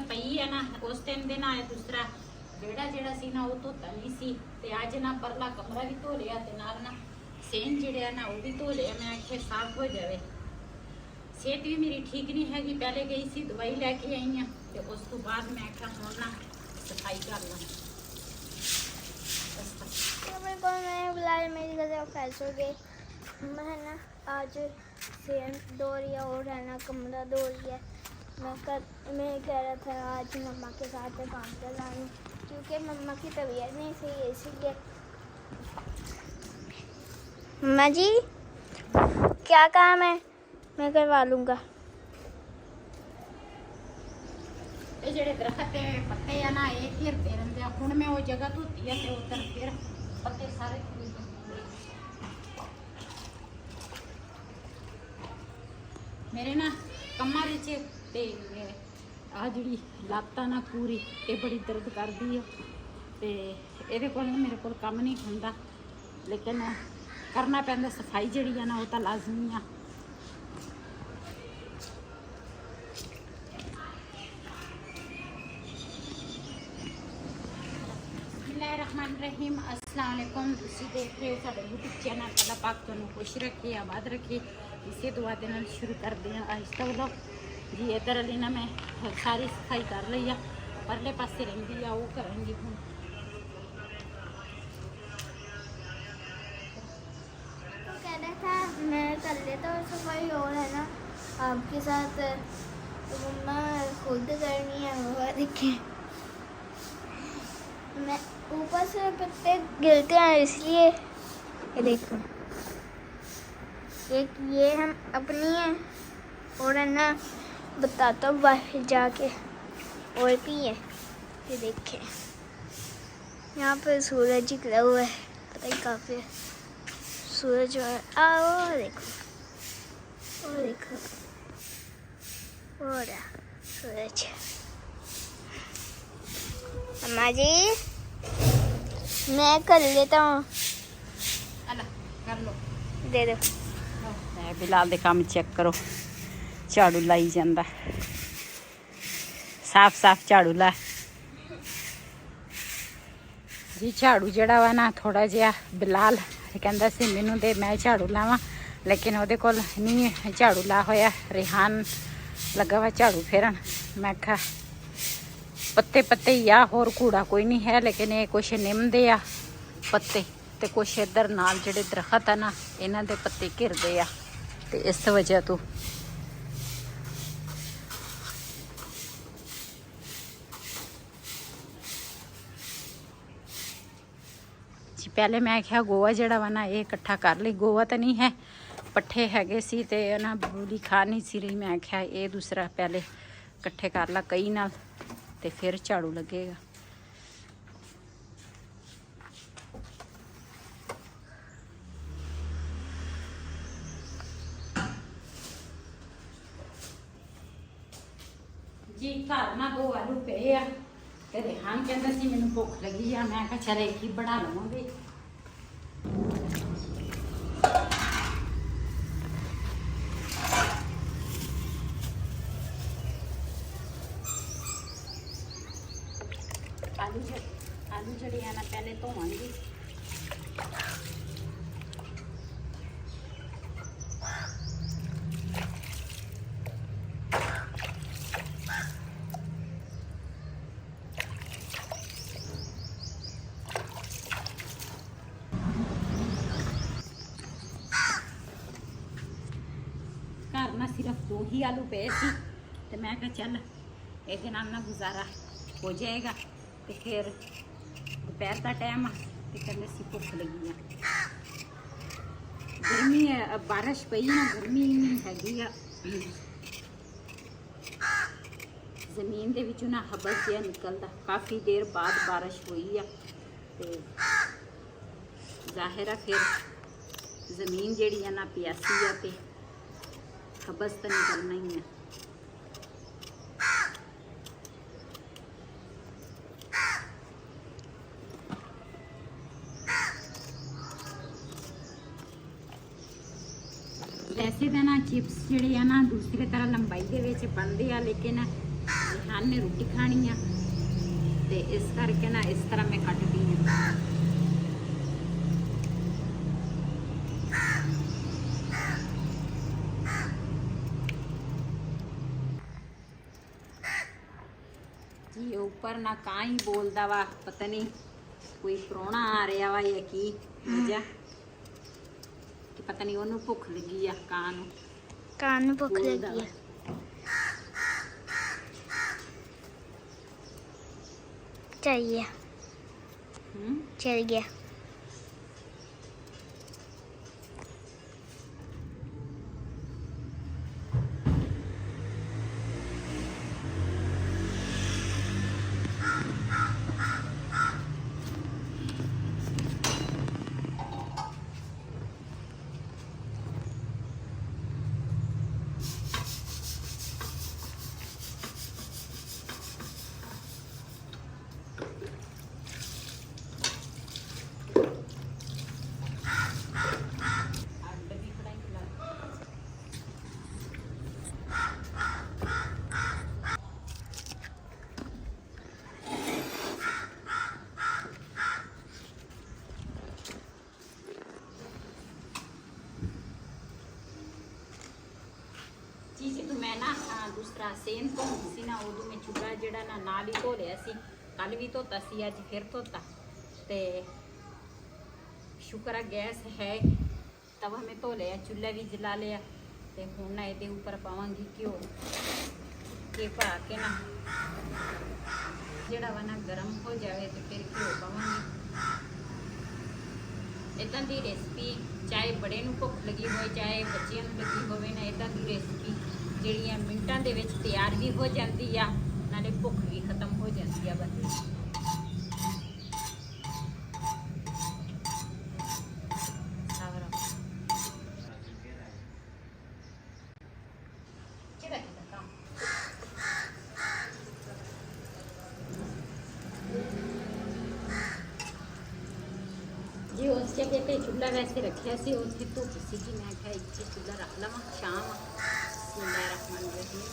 पई है ना उस दिन दे नाल दूसरा बेड़ा जेड़ा सी ना वो धोता नहीं सी ते अज ना परला कमरा भी धो लिया ते नाल ना सेन जेड़े ना वो भी धो लिया। मैं आखे साफ हो जाए। सेहत भी मेरी ठीक नहीं हैगी। पहले गई सी दवाई लैके आई हाँ ते उस तो बाद मैं आख्या हुण ना सफाई कर ला। मेरे को मैं बुलाया मेरी गज़ा फैस हो गई। मैं ना आज सेन धो लिया और है ना कमरा धो लिया। मैं कह रहा था आज मम्मा के साथ काम कर रहा हूँ क्योंकि मम्मा की तबीयत नहीं सही है इसलिए। मम्मा जी क्या काम है? मैं करवा लूँगा। ये जेड़े दरख्त के पत्ते है ना ये घिरते रहते हैं। हुण मैं वो जगह धोती है तो उधर फिर पत्ते सारे मेरे ना कमर च ते आ जी लत्त ना पूरी ये बड़ी दर्द करती है ते ये मेरे को कम नहीं होंदा लेकिन करना पैंदा। सफाई जी है ना वो तो लाजमी है। बिस्मिल्लाहिर्रहमानिर्रहीम। अस्सलाम वालेकुम। तुसीं देख रहे हो साडे यूट्यूब चैनल। अल्लाह पाक तुहानूं खुश रखे आबाद रखे। इसे दुआ दे नाल शुरू करते हैं आहिस्ता व्लॉग जी। इधर अली ना मैं सारी सफाई कर ली है। परले पासे रहिंदी आ वो करांगी हुण। तो कह रहा था मैं कर लेता हूँ सफाई और है ना आपके साथ तो मम्मा खुद करनी है। वो देखिए मैं ऊपर से पत्ते गिरते हैं इसलिए ये देखो एक ये हम अपनी है और है ना बताता हूँ बाहर जाके और भी है। ये देखें यहाँ पर सूरज निकला हुआ है। पता ही काफ़ी सूरज है। वो देखो और सूरज। अम्मा जी मैं कर लेता हूँ। कर लो दे दो। बिलाल दे काम चेक करो। झाड़ू लाई जांदा साफ साफ झाड़ू ला जी। झाड़ू जड़ा वा ना थोड़ा जिहा बिलाल कहंदा सी मैनू दे मैं झाड़ू लावां लेकिन ओहदे कोल नहीं झाड़ू ला होया। रिहान लगा वा झाड़ू फेरन। मैं आखा पत्ते पत्ते ही आ होर कूड़ा कोई नहीं है लेकिन ये कुछ निम दे आ पत्ते ते कुछ इधर नाल जेड़े दरख्त है ना इन्हां दे पत्ते घिरदे आ ते इस वजह तो जी। पहले मैं आख्या गोवा जड़ा वा ना ये इकट्ठा कर ली। गोवा तो नहीं है पट्ठे हैगे सी ते ना बूली खा नहीं सी रही। मैं आख्या ये दूसरा पहले इकट्ठे कर ला कई नाल ते फिर झाड़ू लगेगा। जी घर ना 2 आलू पे आ ते रिहान कहंदा सी मैनूं भुख लगी आ। मैं कहा चल एक ही बना लवांगे। आलू जड़े ना पहले धोवांगी। घर ना सिर्फ 2 ही आलू पे सी ते मैं कहा चल एक दिन ना गुजारा हो जाएगा। तो फिर दोपहर का टाइम तो कहते सी भुख लगी है। गर्मी है बारिश पई ना गर्मी नहीं हैगी आ। जमीन दे विचों ना हबस जिहा निकलदा काफ़ी देर बाद बारिश हुई है तो जाहिर है फिर जमीन जिहड़ी है ना प्यासी है तो हबस तो निकलना ही है। वैसे तो ना चिप्स जिहड़े है ना दूसरी तरह लंबाई के विच बनदे आ लेकिन रेहान ने रोटी खानी आ ते इस करके ना इस तरह मैं कटदी हाँ। जी ऊपर ना कां ही बोलदा वा, पता नहीं कोई प्राहुणा आ रहा वा या की मजा कि पता नहीं ओनू भुख लगी आ कां नू भुख लगी है। चाहिए चल गया। तो मैं ना दूसरा सेम तो सी ना उदू मैं चूल्हा जड़ा ना नाल ही धो लिया सी, कल भी धोता सी, अज फिर धोता। ते शुक्र है गैस है, तवा में धो लिया, चूल्हा भी जला लिया। ते हुण ना ये ऊपर पावांगी घ्यो के पा के ना जड़ा वा ना गर्म हो जाए तो फिर घ्यो पावांगी। इदां दी रेसिपी चाहे बड़े नूं भुख लगी होए चाहे बच्चिआं नूं लगी होवे ना, इदां दी रेसिपी ਜਿਹੜੀਆਂ ਮਿੰਟਾਂ ਦੇ ਵਿੱਚ ਤਿਆਰ ਵੀ ਹੋ ਜਾਂਦੀ ਆ, ਨਾਲੇ ਭੁੱਖ ਵੀ ਖਤਮ ਹੋ ਜਾਂਦੀ ਆ ਬੰਦੇ ਦੀ। जी उस जगह पे चूल्हा वैसे रखा सी, उत्थे धुप सीगी, मैं क्या इत्थे चूल्हा रख लवां, शाम बिस्मिल्लाहिर्रहमानिर्रहीम।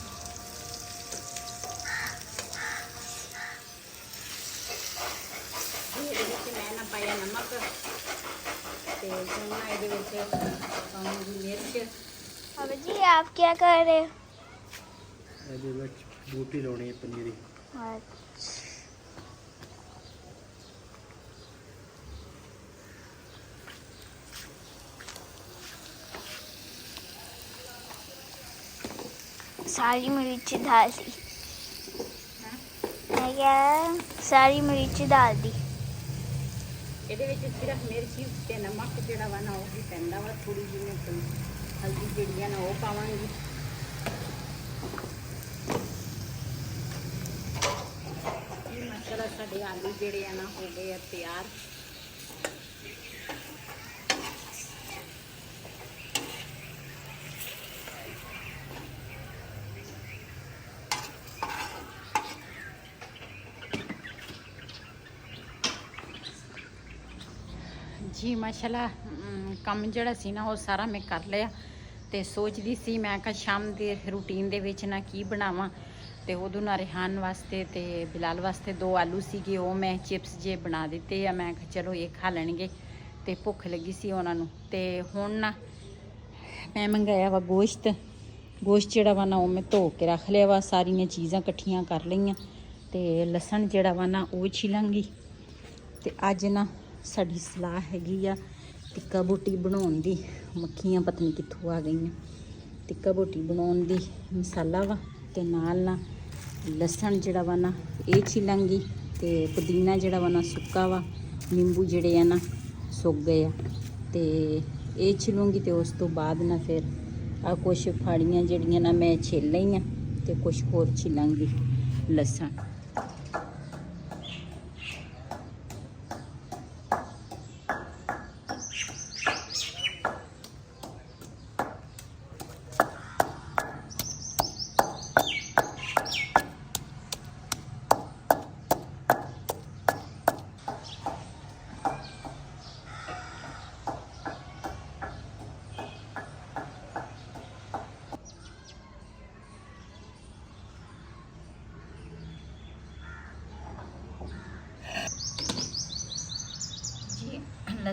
मैं ना पाया नमक ते हुण ना इहदे विच पाऊंगी मिर्च। अब जी आप क्या कर रहे हो? ਇਹਦੇ ਵਿੱਚ ਬੂਟੀ ਲਾਉਣੀ ਹੈ ਪਨੀਰੀ। सारी मिर्च डाल दी, मैं क्या सारी मिर्च डाल दी। ਇਹਦੇ ਵਿੱਚ ਸਿਰਫ ਮਿਰਚ ਤੇ ਨਮਕ ਜਿਹੜਾ ਵਾ ਨਾ ਉਹ ਵੀ ਪੈਂਦਾ ਵਾ, ਥੋੜੀ ਜਿਹੀ ਮੈਂ ਹਲਦੀ ਜਿਹੜੀ ਆ ਨਾ ਉਹ ਪਾਵਾਂਗੀ। ਇਹ ਮਸਾਲਾ ਸਾਡੇ ਆਲੂ ਜਿਹੜੇ ਆ ਨਾ ਹੋ ਗਏ ਆ ਤਿਆਰ। जी माशाल्लाह ਕੰਮ ਜਿਹੜਾ ਸੀ ਨਾ ਉਹ ਸਾਰਾ ਮੈਂ ਕਰ ਲਿਆ ਤੇ ਸੋਚਦੀ ਸੀ ਮੈਂ ਕਿ ਸ਼ਾਮ ਦੇ ਰੂਟੀਨ ਦੇ ਵਿੱਚ ਨਾ ਕੀ ਬਣਾਵਾਂ। ਤੇ ਉਦੋਂ ਨਾ ਰਿਹਾਨ ਵਾਸਤੇ ਤੇ ਬਿਲਾਲ ਵਾਸਤੇ 2 ਆਲੂ ਸੀਗੇ, ਉਹ ਮੈਂ ਚਿਪਸ ਜੇ ਬਣਾ ਦਿੱਤੇ ਆ। ਮੈਂ ਕਿਹਾ ਚਲੋ ਇਹ ਖਾ ਲੈਣਗੇ ਤੇ ਭੁੱਖ ਲੱਗੀ ਸੀ ਉਹਨਾਂ ਨੂੰ। ਤੇ ਹੁਣ ਨਾ ਮੈਂ ਮੰਗਾਇਆ ਵਾ ਗੋਸ਼ਤ ਜਿਹੜਾ ਵਾ ਨਾ ਉਹ ਮੈਂ ਧੋ ਕੇ ਰੱਖ ਲਿਆ ਵਾ, ਸਾਰੀਆਂ ਚੀਜ਼ਾਂ ਇਕੱਠੀਆਂ ਕਰ ਲਈਆਂ। ਤੇ ਲਸਣ ਜਿਹੜਾ ਵਾ ਨਾ ਉਹ ਛਿਲਾਂਗੀ। ਤੇ ਅੱਜ ਨਾ ਸਾਡੀ ਸਲਾਹ ਹੈਗੀ ਆ ਟਿੱਕਾ ਬੋਟੀ ਬਣਾਉਣ ਦੀ। ਮੱਖੀਆਂ ਪਤਾ ਨਹੀਂ ਕਿੱਥੋਂ ਆ ਗਈਆਂ। ਟਿੱਕਾ ਬੋਟੀ ਬਣਾਉਣ ਦੀ ਮਸਾਲਾ ਵਾ ਤੇ ਨਾਲ ਨਾ ਲਸਣ ਜਿਹੜਾ ਵਾ ਨਾ ਇਹ ਛਿਲਾਂਗੀ। ਤੇ ਪੁਦੀਨਾ ਜਿਹੜਾ ਵਾ ਨਾ ਸੁੱਕਾ ਵਾ, ਨਿੰਬੂ ਜਿਹੜੇ ਆ ਨਾ ਸੁੱਕ ਗਏ ਆ ਤੇ ਇਹ ਛਿਲੂੰਗੀ। ਤੇ ਉਸ ਤੋਂ ਬਾਅਦ ਨਾ ਫਿਰ ਆ ਕੁਛ ਫਾੜੀਆਂ ਜਿਹੜੀਆਂ ਨਾ ਮੈਂ ਛਿਲ ਲਈਆਂ ਤੇ ਕੁਛ ਹੋਰ ਛਿਲਾਂਗੀ ਲਸਣ।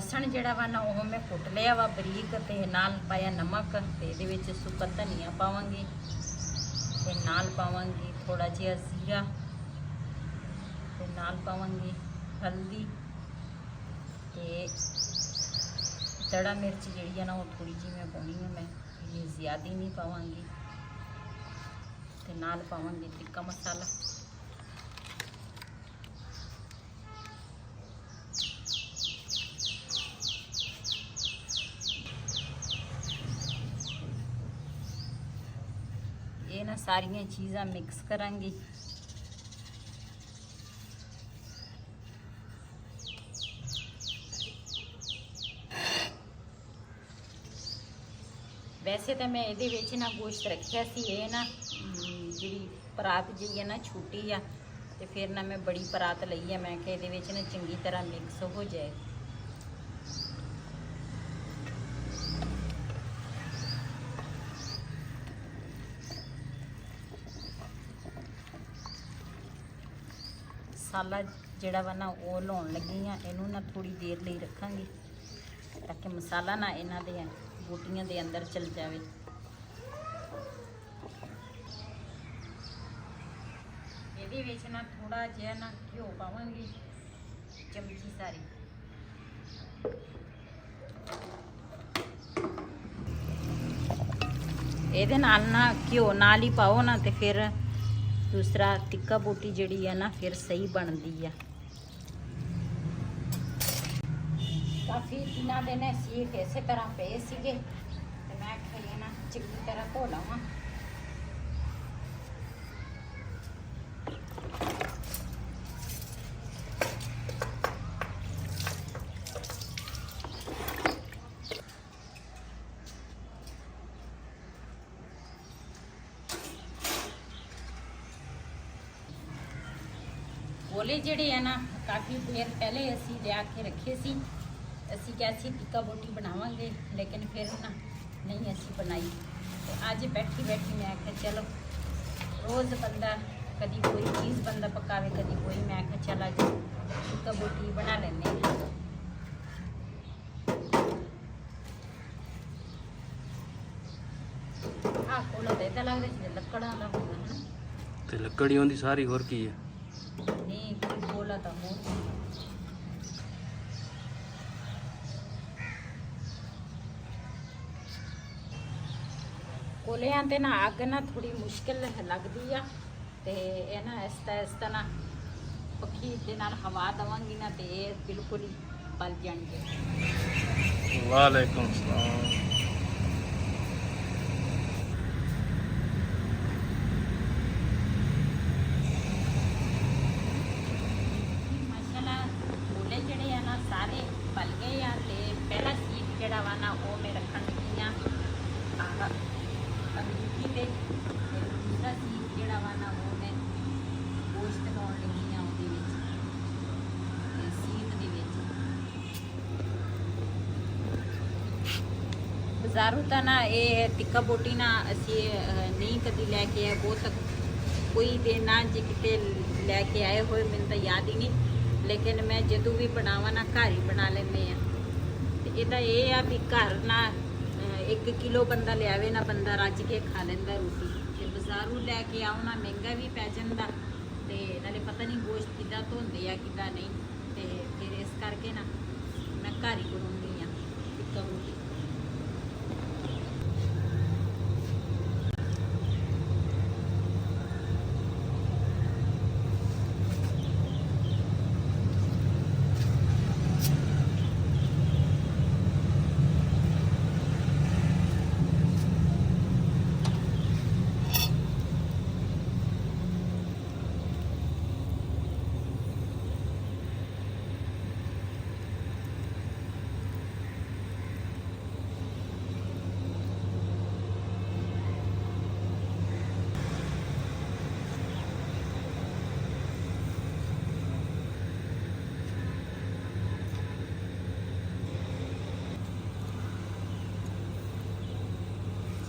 लसन जिहड़ा वा ना वो मैं कुट लिया वा बरीक ते नाल पाया नमक ते इहदे विच सुक्का धनिया पावांगी ते नाल पावांगी थोड़ा जिहा जीरा ते नाल पावांगी हल्दी ते दड़ा मिर्च जिहड़ी है ना वो थोड़ी जी मैं पाउणी है, मैं ये ज़्यादा नहीं पावांगी ते नाल पावांगी टिक्का मसाला। ये ना सारियां चीज़ां मिक्स करांगी। वैसे तो मैं ये ना गोश्त रखा सी, ये ना जी परात जी है ना छोटी आ तो फिर ना मैं बड़ी परात लई है, मैं कि ये ना चंगी तरह मिक्स हो जाए। मसाला जिहड़ा वा ना वो लाउण लगी हाँ, इनू ना थोड़ी देर लिए रखांगी ताकि मसाला ना इन्हां दे बूटियां दे अंदर चल जाए। ये ना थोड़ा जिहा ना घ्यो पावांगी, चमची सारी। ये ना घ्यो नाल ही पाओ ना तो फिर दूसरा टिक्का बोटी जिहड़ी है ना फिर सही बनती है। काफ़ी दिनों दिन सीट इस तरह पे सीगे ते मैं आखिया ना चंगी तरह धो लवां। गोले जिहड़े है ना काफ़ी देर पहले असी लिया के रखे सी, असी क्या सी टिक्का बोटी बनावांगे लेकिन फिर ना नहीं असी बनाई। तो अज बैठी बैठी मैं आख्या चलो रोज़ बंदा कभी कोई चीज़ बंदा पकावे कभी कोई, मैं आख्या चल अज टिक्का बोटी बना लेने। हाँ कोला तो इदा लगता जिद्दां लक्कड़ां दा हुंदा है ना, ते लकड़ी होंदी सारी, होर की है नहीं कोई कोला तो हो। कोलियां ते ना अग ना थोड़ी मुश्किल लगती है ते ये ना इसता ना पखी दे नाल हवा दवांगी ना ते ये बिल्कुल ही बल जाएंगे। वालेकुम सलाम। माशाल्लाह कोले जड़े है ना सारे बल गए हैं ते पहला सीट जड़ा वा ना वो मैं रखन लगी हाँ अंगूठी पे, दूसरा सीट जड़ा वा ना वो मैं गोश्त लाउण लगी हाँ ਉਹਦੇ ਵਿੱਚ ਤੇ ਸੀਟ ਦੇ ਵਿੱਚ। बाजारों ਤਾਂ ਨਾ ਇਹ ਟਿੱਕਾ ਬੋਟੀ ਨਾ ਅਸੀਂ ਨਹੀਂ ਕਦੀ ਲੈ ਕੇ ਆਏ, ਬਹੁਤ ਕੋਈ ਦੇ ਨਾ ਜੇ ਕਿਤੇ ਲੈ ਕੇ ਆਏ ਹੋਏ ਮੈਨੂੰ ਤਾਂ ਯਾਦ ਹੀ ਨਹੀਂ, लेकिन मैं जदों भी बनावा ना घर ही बना लेने तो यदा ये आ भी घर ना 1 किलो बंदा लियावे ना बंदा रज के खा लेंदा रोटी, ते बाजारों लैके आओ ना महंगा भी पै जांदा ते नाले पता नहीं गोश्त किदा धोंदे आ किदा नहीं, ते फिर इस करके ना मैं घर ही बनाउंदी आ टिक्का बोटी।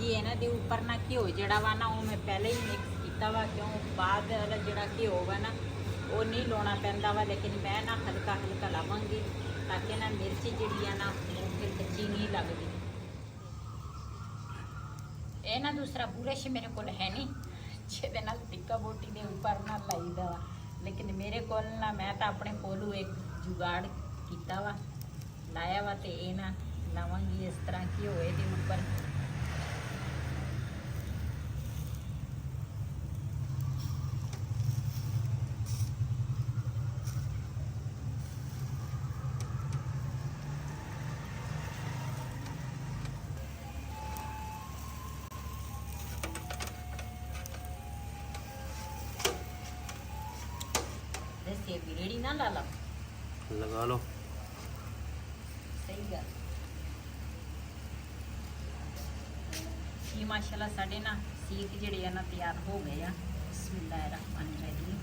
जी इन्हां दे उपर ना घ्यो जिहड़ा वा ना वो मैं पहले ही मिक्स किया वा, क्यों बाद वाला जिहड़ा घ्यो वा ना वो नहीं लाउणा पैंदा वा, लेकिन मैं ना हल्का हल्का लावांगी ਤਾਂ ਕਿ ਨਾ ਮਿਰਚ ਜਿਹੜੀ ਆ ਨਾ ਉਹ ਫਿਰ ਕੱਚੀ ਨਹੀਂ ਲੱਗਦੀ। ਇਹ ਨਾ ਦੂਸਰਾ ਬੁਰਸ਼ ਮੇਰੇ ਕੋਲ ਹੈ ਨਹੀਂ ਜਿਹਦੇ ਨਾਲ ਟਿੱਕਾ ਬੋਟੀ ਦੇ ਉੱਪਰ ਨਾ ਲਾਈਦਾ ਵਾ, ਲੇਕਿਨ ਮੇਰੇ ਕੋਲ ਨਾ ਮੈਂ ਤਾਂ ਆਪਣੇ ਕੋਲੋਂ ਇੱਕ ਜੁਗਾੜ ਕੀਤਾ ਵਾ, ਲਾਇਆ ਵਾ, ਤੇ ਇਹ ਨਾ ਲਾਵਾਂਗੀ ਇਸ ਤਰ੍ਹਾਂ ਕਿ ਹੋਏ ਦੇ ਉੱਪਰ ਦੱਸਿए भी रेडी ना ला ला लगा लो। सही गल ये माशाल्लाह साडे ना सीख जेड़े आ ना तैयार हो गए आ। बिस्मिल्लाहिर्रहमानिर्रहीम।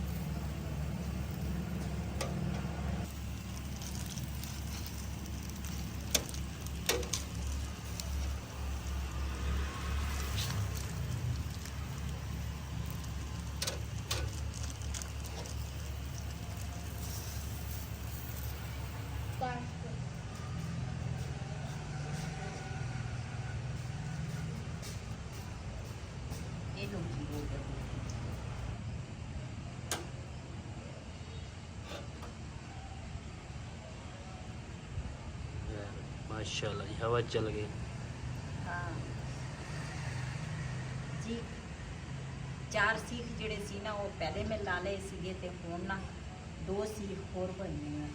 ये लोग जी हो गया माशाल्लाह जी हवा चल गई। हाँ जी 4 सीख ਜਿਹੜੇ ਸੀ ਨਾ ਉਹ ਪਹਿਲੇ ਮੈਂ ਲਾ ਲਏ ਸੀਗੇ ਤੇ ਹੁਣ ਨਾ 2 ਸੀਖ ਹੋਰ ਬਣਨੇ ਆ।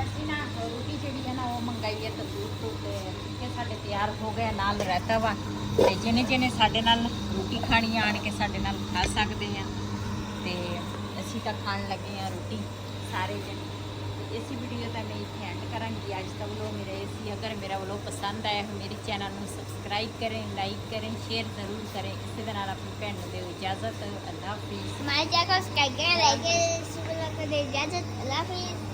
ਅਸੀਂ ਨਾ ਰੋਟੀ ਜਿਹੜੀ ਹੈ ਨਾ ਉਹ ਮੰਗਾਈ ਹੈ ਤੰਦੂਰ ਤੋਂ, ਤੇ ਕਿ ਸਾਡੇ ਤਿਆਰ ਹੋ ਗਏ ਨਾਲ ਰਹਿਤਾ ਵਾ, ਤੇ ਜਿਹਨੇ ਜਿਹਨੇ ਸਾਡੇ ਨਾਲ ਰੋਟੀ ਖਾਣੀ ਆਣ ਕੇ ਸਾਡੇ ਨਾਲ ਖਾ ਸਕਦੇ ਆ। ਤੇ ਅਸੀਂ ਤਾਂ ਖਾਣ ਲੱਗੇ ਆ ਰੋਟੀ ਸਾਰੇ ਜਣੇ। ਇਸ ਵੀਡੀਓ ਦਾ ਮੈਂ ਇੱਥੇ ਐਂਡ ਕਰਾਂਗੀ ਅੱਜ ਦਾ ਵਲੋਗ ਮੇਰਾ ਸੀ। ਅਗਰ ਮੇਰਾ ਵਲੋਗ ਪਸੰਦ ਆਇਆ ਹੋ ਮੇਰੇ ਚੈਨਲ ਨੂੰ ਸਬਸਕ੍ਰਾਈਬ ਕरें, ਲਾਈਕ करें, शेयर ज़रूर करें। ਇਸੇ ਦੇ ਨਾਲ ਆਪਣੀ ਭੈਣ ਨੂੰ ਦਿਓ ਇਜਾਜ਼ਤ। ਅੱਲਾਹ ਹਾਫਿਜ਼। हमारे चैनल को सब्सक्राइब करें, लाइक करें, इजाजत। अल्लाह हाफिज़।